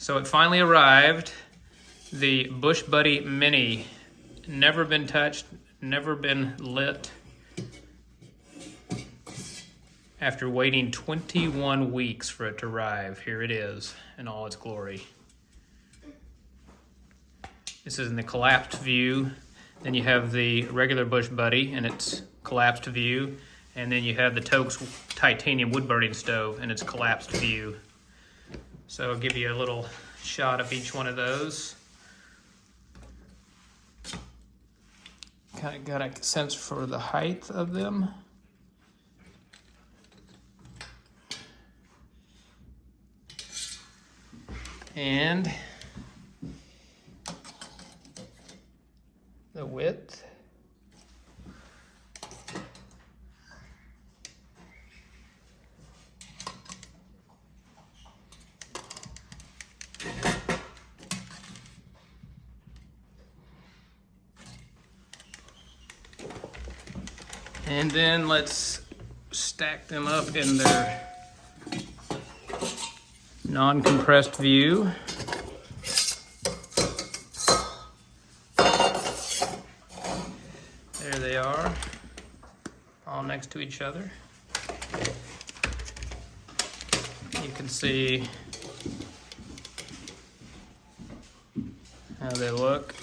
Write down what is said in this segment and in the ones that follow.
So it finally arrived, the Bushbuddy Mini. Never been touched, never been lit. After waiting 21 weeks for it to arrive, here it is in all its glory. This is in the collapsed view. Then you have the regular Bushbuddy in its collapsed view. And then you have the Toaks titanium wood burning stove in its collapsed view. So I'll give you a little shot of each one of those. Kind of got a sense for the height of them. And the width. And then let's stack them up in their non-compressed view. There they are, all next to each other. You can see how they look.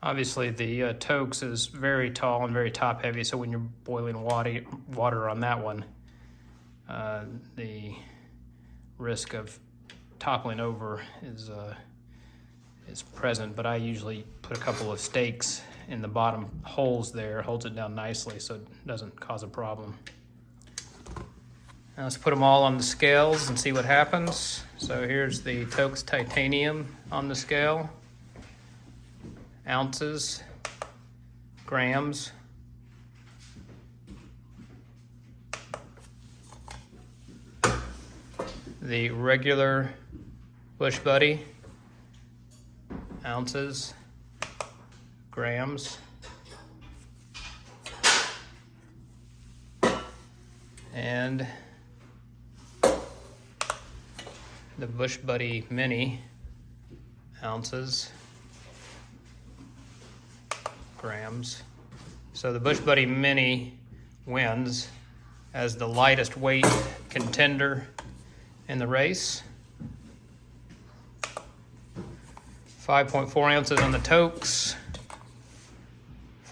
Obviously the Toaks is very tall and very top heavy, so when you're boiling water on that one, the risk of toppling over is present, but I usually put a couple of stakes in the bottom holes there, holds it down nicely so it doesn't cause a problem. Now let's put them all on the scales and see what happens. So here's the Toaks titanium on the scale. Ounces, grams, the regular Bushbuddy, ounces, grams, and the Bushbuddy Mini, ounces, grams. So the Bushbuddy Mini wins as the lightest weight contender in the race. 5.4 ounces on the Toaks,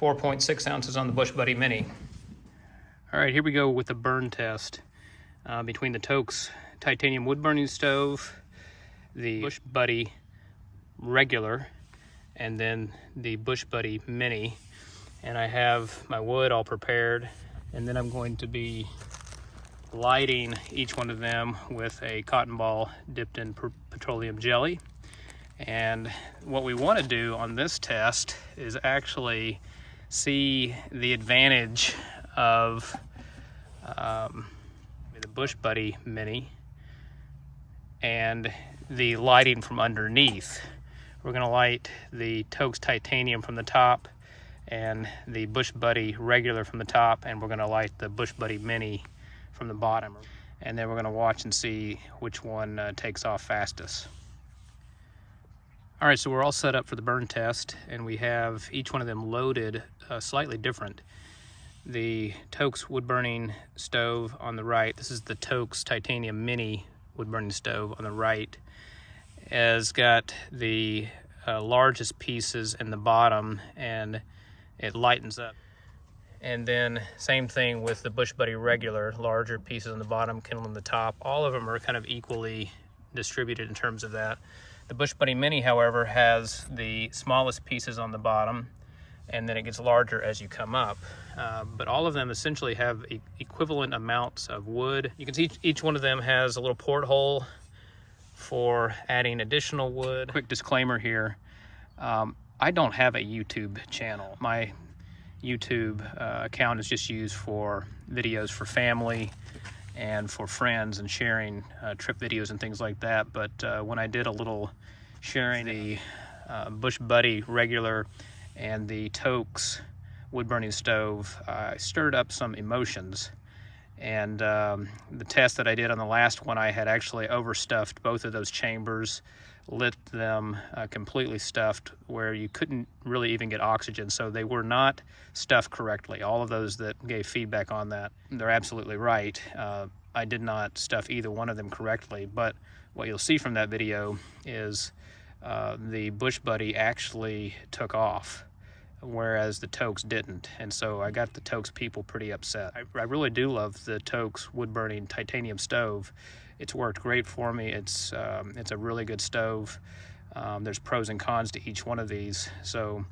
4.6 ounces on the Bushbuddy Mini. All right, here we go with the burn test between the Toaks titanium wood burning stove, the Bushbuddy regular, and then the Bushbuddy Mini. And I have my wood all prepared, and then I'm going to be lighting each one of them with a cotton ball dipped in petroleum jelly. And what we want to do on this test is actually see the advantage of the Bushbuddy Mini and the lighting from underneath. We're going to light the Toaks titanium from the top and the Bushbuddy regular from the top, and we're going to light the Bushbuddy Mini from the bottom. And then we're going to watch and see which one takes off fastest. All right, so we're all set up for the burn test, and we have each one of them loaded slightly different. The Toaks wood burning stove on the right, this is the Toaks titanium Mini wood burning stove on the right, has got the largest pieces in the bottom, and it lightens up. And then same thing with the Bushbuddy regular, larger pieces on the bottom, kindle on the top. All of them are kind of equally distributed in terms of that. The Bushbuddy Mini, however, has the smallest pieces on the bottom, and then it gets larger as you come up. But all of them essentially have equivalent amounts of wood. You can see each one of them has a little porthole for adding additional wood. Quick disclaimer here, I don't have a YouTube channel. My YouTube account is just used for videos for family and for friends and sharing trip videos and things like that. But when I did a little sharing the Bushbuddy regular and the Toaks wood burning stove stirred up some emotions. And the test that I did on the last one, I had actually overstuffed both of those chambers, lit them completely stuffed where you couldn't really even get oxygen. So they were not stuffed correctly. All of those that gave feedback on that, they're absolutely right. I did not stuff either one of them correctly, but what you'll see from that video is the Bushbuddy actually took off, whereas the Toaks didn't. And so I got the Toaks people pretty upset. I really do love the Toaks wood burning titanium stove. It's worked great for me. It's a really good stove. There's pros and cons to each one of these. So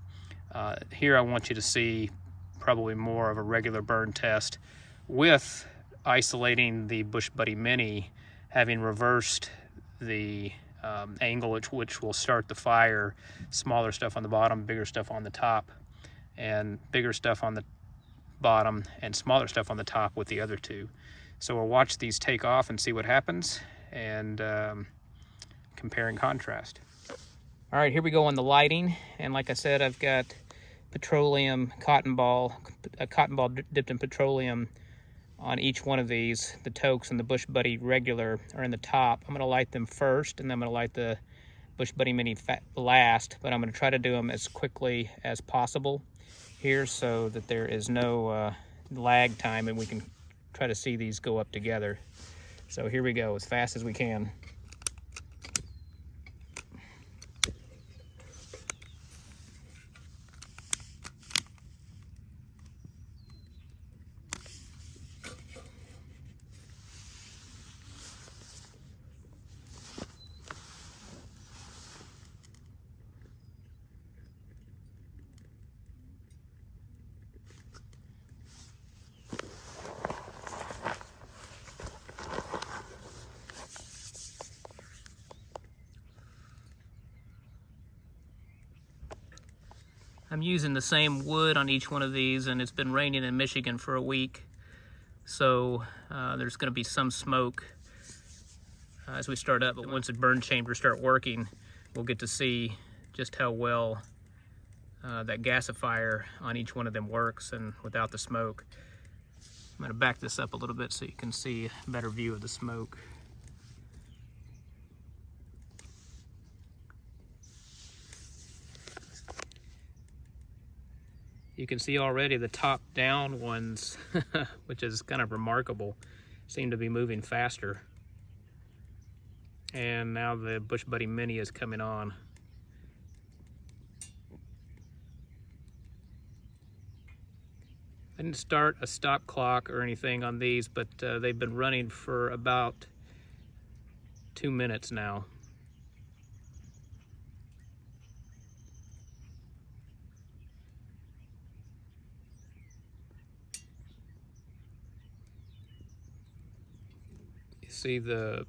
here I want you to see probably more of a regular burn test with isolating the Bushbuddy Mini, having reversed the angle which will start the fire. Smaller stuff on the bottom, bigger stuff on the top, and bigger stuff on the bottom and smaller stuff on the top with the other two. So we'll watch these take off and see what happens, and compare and contrast. All right, here we go on the lighting. And like I said, I've got petroleum cotton ball dipped in petroleum on each one of these. The Toaks and the Bushbuddy regular are in the top. I'm gonna light them first, and then I'm gonna light the Bushbuddy Mini last, but I'm gonna try to do them as quickly as possible here so that there is no lag time and we can try to see these go up together. So here we go, as fast as we can. I'm using the same wood on each one of these, and it's been raining in Michigan for a week, so there's going to be some smoke as we start up. But once the burn chambers start working, we'll get to see just how well that gasifier on each one of them works and without the smoke. I'm going to back this up a little bit so you can see a better view of the smoke. You can see already the top down ones, which is kind of remarkable, seem to be moving faster. And now the Bushbuddy Mini is coming on. I didn't start a stop clock or anything on these, but they've been running for about 2 minutes now. See there's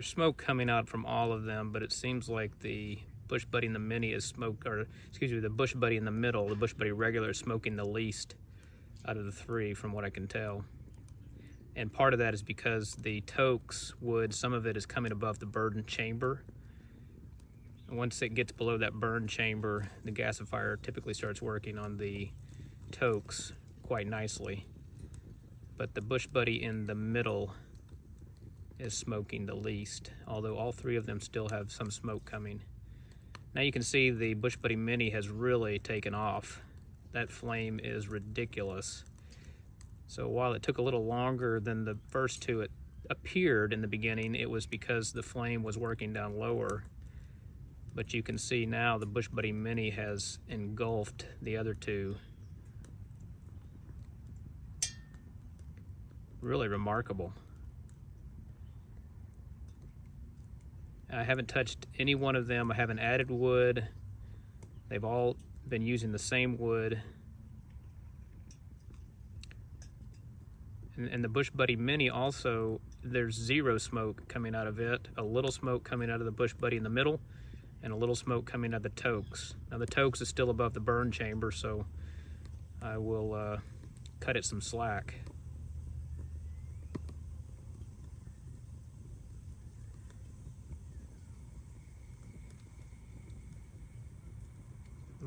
smoke coming out from all of them, but it seems like the Bushbuddy and the Mini is smoke, or excuse me, the Bushbuddy in the middle, the Bushbuddy regular is smoking the least out of the three from what I can tell. And part of that is because the Toaks wood, some of it is coming above the burn chamber. And once it gets below that burn chamber, the gasifier typically starts working on the Toaks quite nicely. But the Bushbuddy in the middle is smoking the least, although all three of them still have some smoke coming. Now you can see the Bushbuddy Mini has really taken off. That flame is ridiculous. So while it took a little longer than the first two, it appeared in the beginning it was because the flame was working down lower. But you can see now the Bushbuddy Mini has engulfed the other two. Really remarkable. I haven't touched any one of them. I haven't added wood. They've all been using the same wood. And the Bushbuddy Mini also, there's zero smoke coming out of it. A little smoke coming out of the Bushbuddy in the middle, and a little smoke coming out of the Toaks. Now the Toaks is still above the burn chamber, so I will cut it some slack.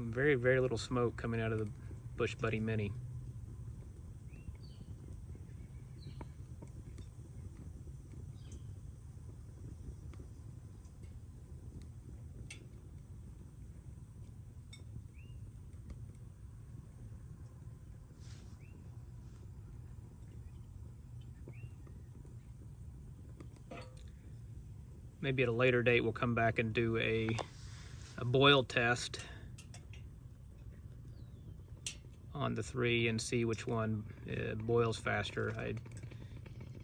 Very, very little smoke coming out of the Bushbuddy Mini. Maybe at a later date we'll come back and do a boil test on the three and see which one boils faster. I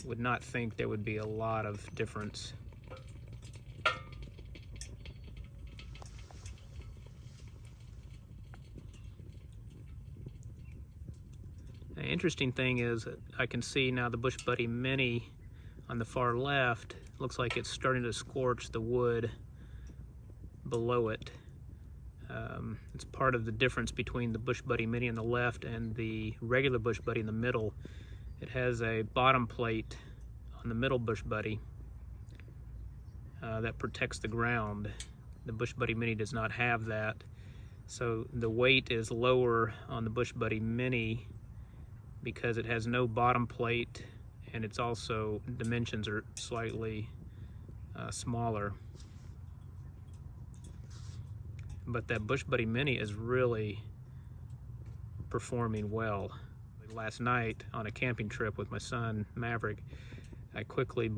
would not think there would be a lot of difference. The interesting thing is that I can see now the Bushbuddy Mini on the far left looks like it's starting to scorch the wood below it. It's part of the difference between the Bushbuddy Mini on the left and the regular Bushbuddy in the middle. It has a bottom plate on the middle Bushbuddy that protects the ground. The Bushbuddy Mini does not have that, so the weight is lower on the Bushbuddy Mini because it has no bottom plate, and it's also, dimensions are slightly smaller. But that Bushbuddy Mini is really performing well. Last night on a camping trip with my son Maverick, I quickly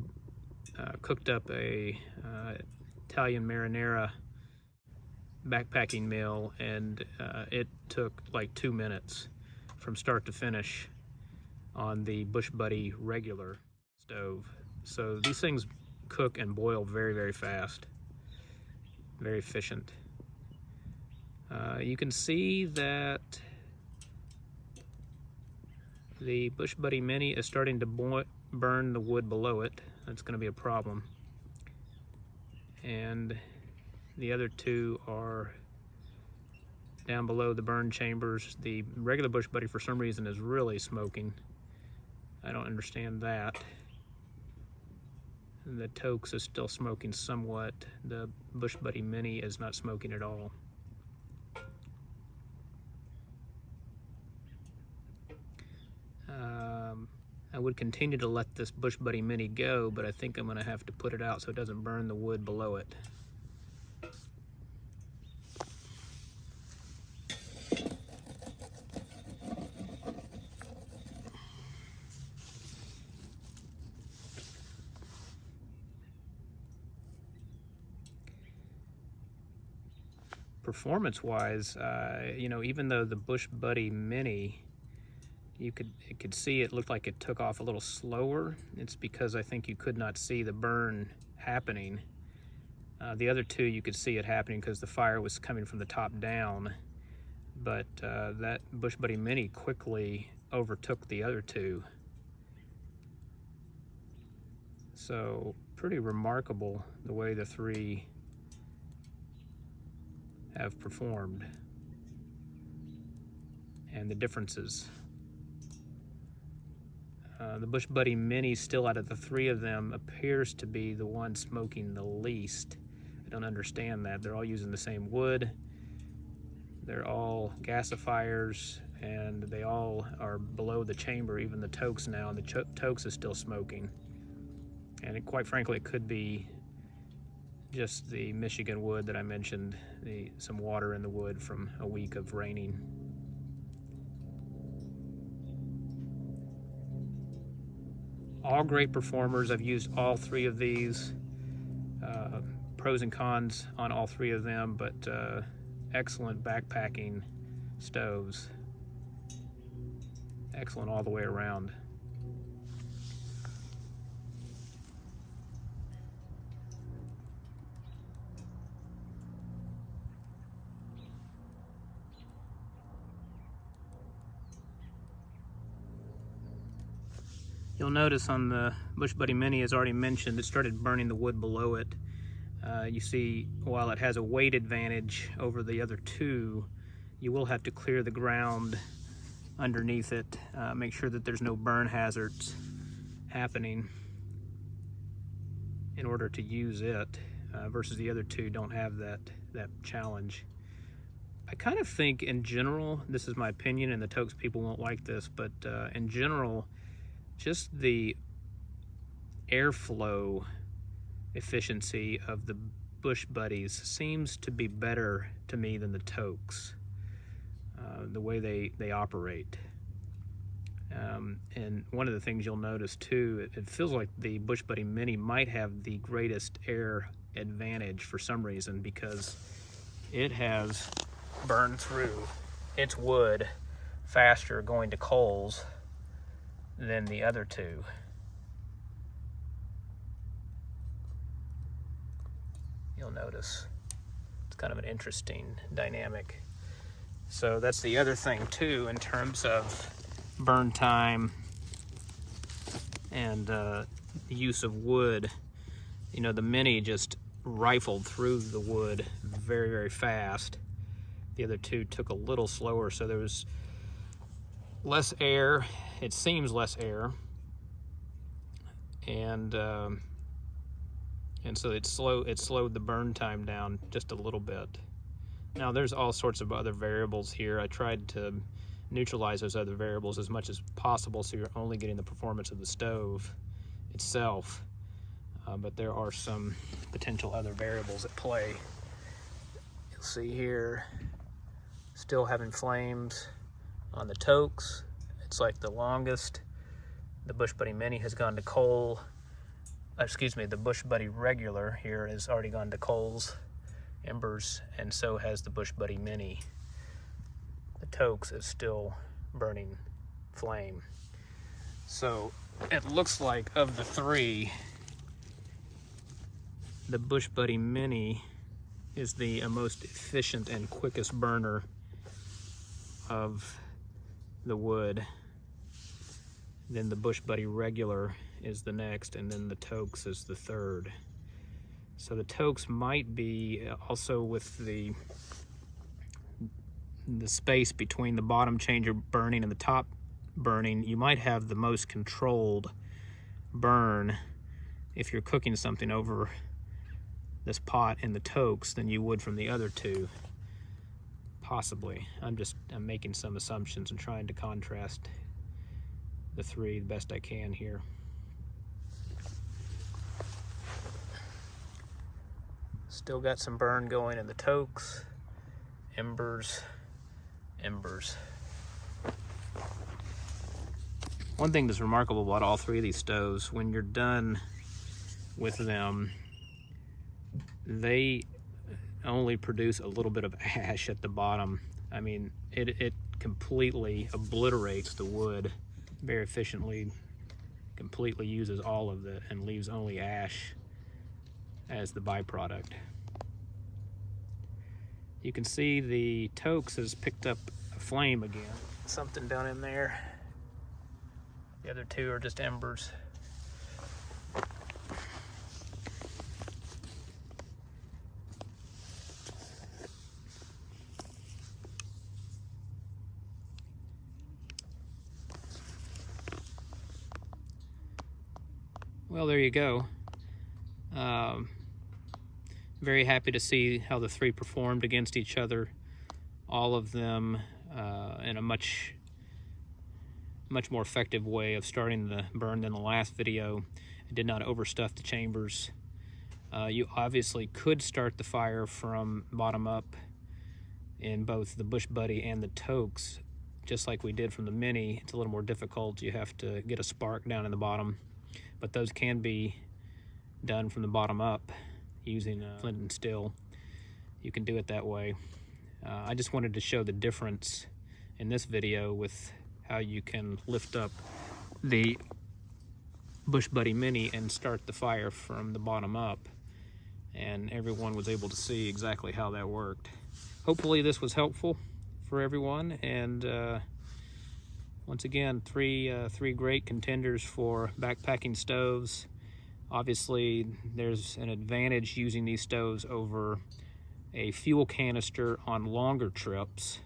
cooked up a Italian marinara backpacking meal, and it took like 2 minutes from start to finish on the Bushbuddy regular stove. So these things cook and boil very, very fast, very efficient. You can see that the Bushbuddy Mini is starting to burn the wood below it. That's going to be a problem. And the other two are down below the burn chambers. The regular Bushbuddy for some reason is really smoking. I don't understand that. And the Toaks is still smoking somewhat. The Bushbuddy Mini is not smoking at all. I would continue to let this Bushbuddy Mini go, but I think I'm going to have to put it out so it doesn't burn the wood below it. Performance-wise, you know, even though the Bushbuddy Mini, you could see it looked like it took off a little slower. It's because I think you could not see the burn happening. The other two, you could see it happening because the fire was coming from the top down. But that Bushbuddy Mini quickly overtook the other two. So pretty remarkable the way the three have performed and the differences. The Bushbuddy Mini, still out of the three of them, appears to be the one smoking the least. I don't understand that. They're all using the same wood, they're all gasifiers, and they all are below the chamber, even the Toaks now, and the Toaks is still smoking. And quite frankly, it could be just the Michigan wood that I mentioned, some water in the wood from a week of raining. All great performers. I've used all three of these. Pros and cons on all three of them, but excellent backpacking stoves. Excellent all the way around. You'll notice on the Bushbuddy Mini, as already mentioned, it started burning the wood below it. You see, while it has a weight advantage over the other two, you will have to clear the ground underneath it, make sure that there's no burn hazards happening in order to use it, versus the other two don't have that challenge. I kind of think in general, this is my opinion, and the Toaks people won't like this, but in general, just the airflow efficiency of the Bushbuddies seems to be better to me than the Toaks, the way they operate. And one of the things you'll notice too, it feels like the Bushbuddy Mini might have the greatest air advantage for some reason, because it has burned through its wood faster going to coals than the other two. You'll notice it's kind of an interesting dynamic. So that's the other thing too, in terms of burn time and the use of wood. You know, the Mini just rifled through the wood very, very fast. The other two took a little slower, so there was less air. It seems less air, and so it slowed the burn time down just a little bit. Now there's all sorts of other variables here. I tried to neutralize those other variables as much as possible, so you're only getting the performance of the stove itself. But there are some potential other variables at play. You'll see here, still having flames on the Toaks. It's like the longest. The Bushbuddy Mini has gone to coal. Excuse me, the Bushbuddy regular here has already gone to coals, embers, and so has the Bushbuddy Mini. The Toaks is still burning flame. So it looks like of the three, the Bushbuddy Mini is the most efficient and quickest burner of the wood. Then the Bushbuddy regular is the next, and then the Toaks is the third. So the Toaks might be also, with the space between the bottom changer burning and the top burning, you might have the most controlled burn if you're cooking something over this pot in the Toaks than you would from the other two. Possibly. I'm making some assumptions and trying to contrast the three the best I can here. Still got some burn going in the Toaks. Embers, embers. One thing that's remarkable about all three of these stoves, when you're done with them, they only produce a little bit of ash at the bottom. I mean, it completely obliterates the wood very efficiently, completely uses all of it and leaves only ash as the byproduct. You can see the Toaks has picked up a flame again. Something down in there. The other two are just embers. Well, there you go. Very happy to see how the three performed against each other. All of them in a much more effective way of starting the burn than the last video. It did not overstuff the chambers. You obviously could start the fire from bottom up in both the Bushbuddy and the Toaks, just like we did from the Mini. It's a little more difficult. You have to get a spark down in the bottom, but those can be done from the bottom up using flint and steel. You can do it that way. I just wanted to show the difference in this video with how you can lift up the Bushbuddy Mini and start the fire from the bottom up, and everyone was able to see exactly how that worked. Hopefully this was helpful for everyone, and once again, three great contenders for backpacking stoves. Obviously, there's an advantage using these stoves over a fuel canister on longer trips,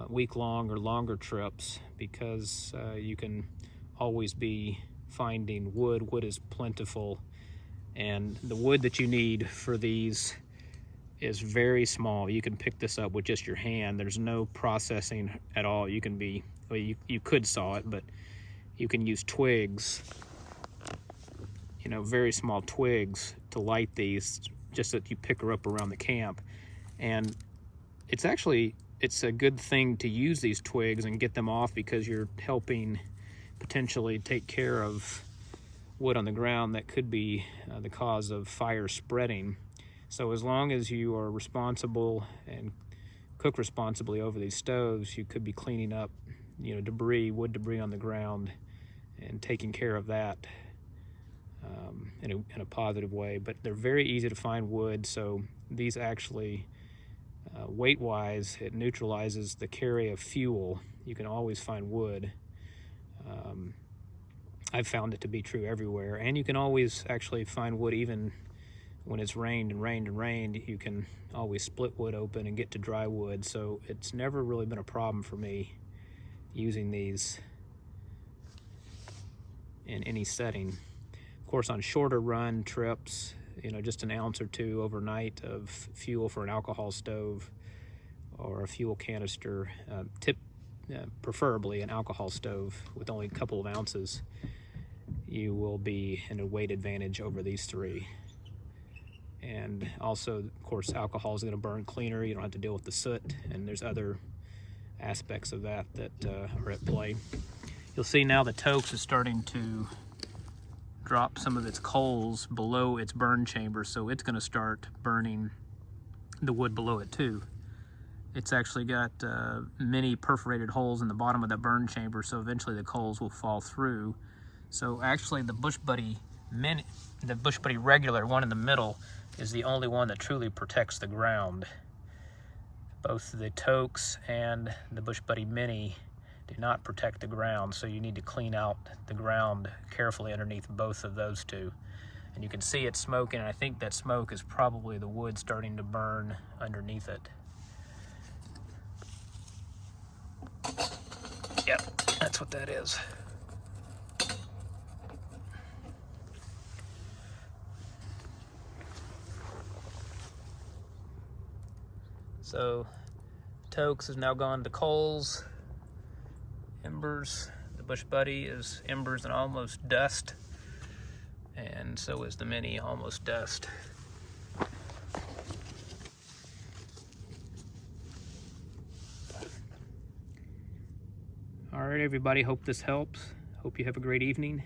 week-long or longer trips, because you can always be finding wood. Wood is plentiful, and the wood that you need for these is very small. You can pick this up with just your hand. There's no processing at all. You can be, well, you could saw it, but you can use twigs, you know, very small twigs to light these, just that you pick her up around the camp. And it's a good thing to use these twigs and get them off, because you're helping potentially take care of wood on the ground that could be the cause of fire spreading. So as long as you are responsible and cook responsibly over these stoves, you could be cleaning up, you know, debris, wood debris on the ground, and taking care of that in a positive way. But they're very easy to find wood, so these actually, weight-wise, it neutralizes the carry of fuel. You can always find wood. I've found it to be true everywhere, and you can always actually find wood even when it's rained and rained and rained. You can always split wood open and get to dry wood, so it's never really been a problem for me using these in any setting. Of course, on shorter run trips, you know, just an ounce or two overnight of fuel for an alcohol stove or a fuel canister, preferably an alcohol stove with only a couple of ounces, you will be in a weight advantage over these three. And also, of course, alcohol is going to burn cleaner. You don't have to deal with the soot, and there's other aspects of that are at play. You'll see now the Toaks is starting to drop some of its coals below its burn chamber, so it's going to start burning the wood below it too. It's actually got many perforated holes in the bottom of that burn chamber, so eventually the coals will fall through. So actually the Bushbuddy Mini, the Bushbuddy regular one in the middle, is the only one that truly protects the ground. Both the Toaks and the Bushbuddy Mini do not protect the ground, so you need to clean out the ground carefully underneath both of those two. And you can see it smoking, and I think that smoke is probably the wood starting to burn underneath it. Yep, that's what that is. So Toaks is now gone to coals, embers. The Bushbuddy is embers and almost dust, and so is the Mini, almost dust. All right, everybody, hope this helps. Hope you have a great evening.